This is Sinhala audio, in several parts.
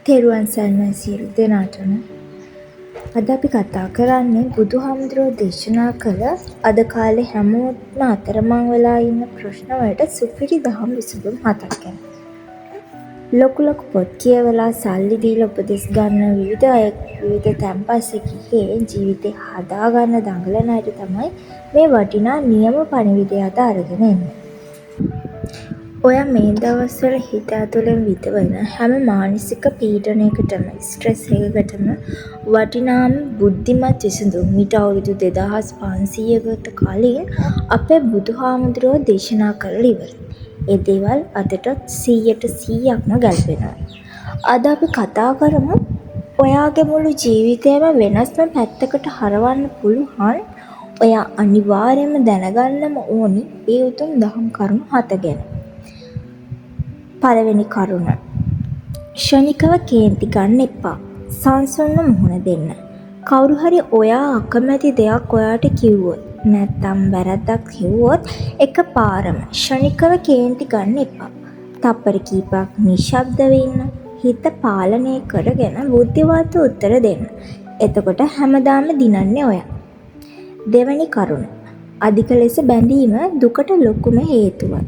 තෙරුවන් සරණයි සියලු දෙනාටම. අද අපි කතා කරන්නේ බුදුහාමුදුරුවෝ දේශනා කළ අද කාලේ හැමෝටම අතරමං වෙලා ඉන්න ප්‍රශ්න වලට සුපිරි දහම් විසඳුම් 7ක් ගැන. ලොකු පොත් කියවලා සල්ලි දීලා උපදෙස් ගන්න විවිධ අය විවිධ තැන්පත් ගිහේ ජීවිතේ හදාගන්න දඟලන අයට තමයි මේ වටිනා නියම පණිවිඩය අද අරගෙන එන්නේ. ඔයා මේ දවස්වල හිත ඇතුලෙන් විඳවන හැම මානසික පීඩනයකටම ස්ට්‍රෙස් එකකටම වටිනාම බුද්ධිමත් විසඳුම් මීට අවුරුදු 2500කට කලින් අපේ බුදුහාමුදුරුවෝ දේශනා කරලා ඉවරයි. ඒ දේවල් අදටත් 100%ක්ම ගැලපෙනවා. අද අපි කතා කරමු ඔයාගේ මුළු ජීවිතේම වෙනස්ම පැත්තකට හරවන්න පුළුවන් ඔයා අනිවාර්යයෙන්ම දැනගන්නම ඕනි ඒ උතුම් දහම් කරුණු 7 ගැන. පළවෙනි කරුණ. ක්ෂණිකව කේන්ති ගන්න එපා. සංසුන්ව මුහුණ දෙන්න. කවුරු හරි ඔයා අකමැති දෙයක් ඔයාට කිව්වොත් නැත්නම් වැරද්දක් කිව්වොත් එකපාරම ක්ෂණිකව කේන්ති ගන්න එපා. තප්පර කීපයක් නිශ්ශබ්දව ඉන්න. හිත පාලනය කරගෙන බුද්ධිමත් උත්තර දෙන්න. එතකොට හැමදාම දිනන්නේ ඔයා. දෙවෙනි කරුණ. අධික ලෙස බැඳීම දුකට ලොකුම හේතුවක්.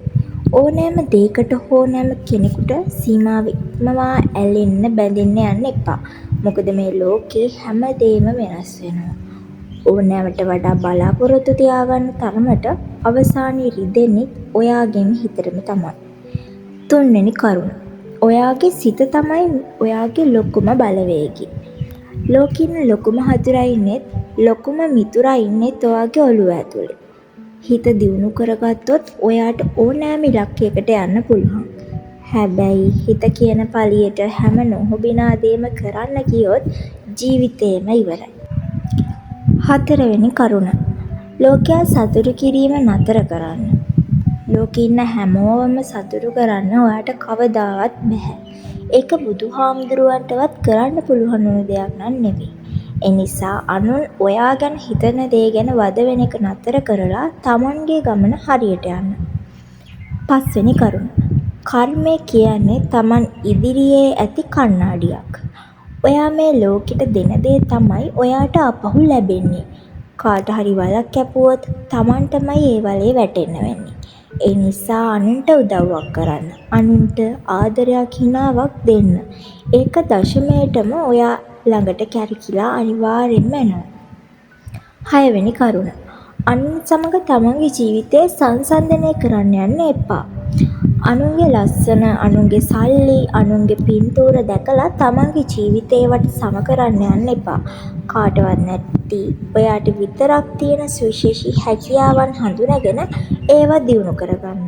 ඕනෑම දෙයකට හෝ නෑම කෙනෙකුට සීමාව ඉක්මවා ඇලෙන්න බැඳෙන්න යන්න එපා. මොකද මේ ලෝකේ හැම දෙයක්ම වෙනස් වෙනවා. ඕනෑමට වඩා බලාපොරොත්තු තියාගන්න තරමට අවසානයේ රිදෙන්නේ ඔයාගේම හිතටම තමයි. තුන්වෙනි කරුණ. ඔයාගේ සිත තමයි ඔයාගේ ලොකුම බලවේගය. ලෝකේ ඉන්න ලොකුම හතුරා ඉන්නෙත් ලොකුම මිතුරා ඉන්නෙත් ඔයාගේ ඔළුව ඇතුලේ. හිත දියුණු කරගත්තොත් ඔයාට ඕනෑම ඉලක්කයකට යන්න පුළුවන්. හැබැයි හිත කියන පළියට හැම නොහොබිනා දේම කරන්න ගියොත් ජීවිතේම ඉවරයි. හතරවෙනි කරුණ. ලෝකයා සතුටු කිරීම නතර කරන්න. ලෝකේ ඉන්න හැමෝම සතුටු කරන්න ඔයාට කවදාවත් බැහැ. ඒක බුදුහාමුදුරුවන්ටවත් කරන්න පුළුවන් වුණු දෙයක් නෙවෙයි. එනිසා අනුන් ඔයා ගැන හිතන දේ ගැන වද වෙන එක නතර කරලා තමන්ගේ ගමන හරියට යන්න. පස්වෙනි කරුණ. කර්මය කියන්නේ තමන් ඉදිරියේ ඇති කණ්ණාඩියක්. ඔයා මේ ලෝකෙට දෙන දේ තමයි ඔයාට ආපහු ලැබෙන්නේ. කාට හරි වලක් කැපුවොත් තමන්ටමයි ඒ වලේ වැටෙන්න වෙන්නේ. ඒ නිසා අනුන්ට උදව්වක් කරන්න. අනුන්ට ආදරයක් හිනාවක් දෙන්න. ඒක දශමයටම ඔයා ළඟට කැරකිලා අනිවාර්යෙන්ම එනවා. 6 වෙනි කරුණ. අනුන් සමග තමන්ගේ ජීවිතය සංසන්දනය කරන්න යන්න එපා. අනුන්ගේ ලස්සන, අනුන්ගේ සල්ලි, අනුන්ගේ පින්තූර දැකලා තමන්ගේ ජීවිතේවට සම කරන්න යන්න එපා. කාටවත් නැති ඔයාට විතරක් තියෙන සුවිශේෂී හැකියාවන් හඳුනගෙන ඒවා දියුණු කරගන්න.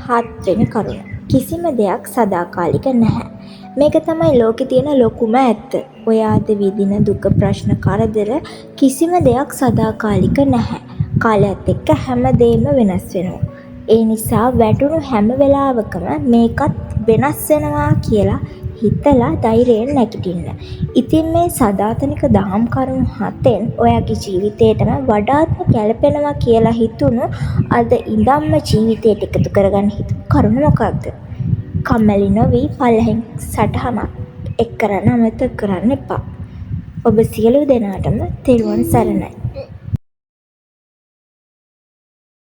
7 වෙනි කරුණ. කිසිම දෙයක් සදාකාලික නැහැ. මේක තමයි ලෝකේ තියෙන ලොකුම ඇත්ත. ඔයාද විඳින දුක, ප්‍රශ්න, කරදර කිසිම දෙයක් සදාකාලික නැහැ. කාලයත් එක්ක හැමදේම වෙනස් වෙනවා. ඒ නිසා වැටුණු හැම වෙලාවකම මේකත් වෙනස් වෙනවා කියලා හිතලා ධෛර්යයෙන් නැගිටින්න. ඉතින් මේ සදාතනික දහම් කරුණු 7න් ඔයාගේ ජීවිතේටම වඩාත්ම ගැලපෙනවා කියලා හිතුණු අද ඉඳන්ම ජීවිතයට එකතු කරගන්න හිතපු කරුණ මොකක්ද? කම්මැලි නොවි පළහෙන් සටහනක් එක් කරන්න අමතක කරන්න එපා. ඔබ සියලු දෙනාටම තෙරුවන් සරණයි.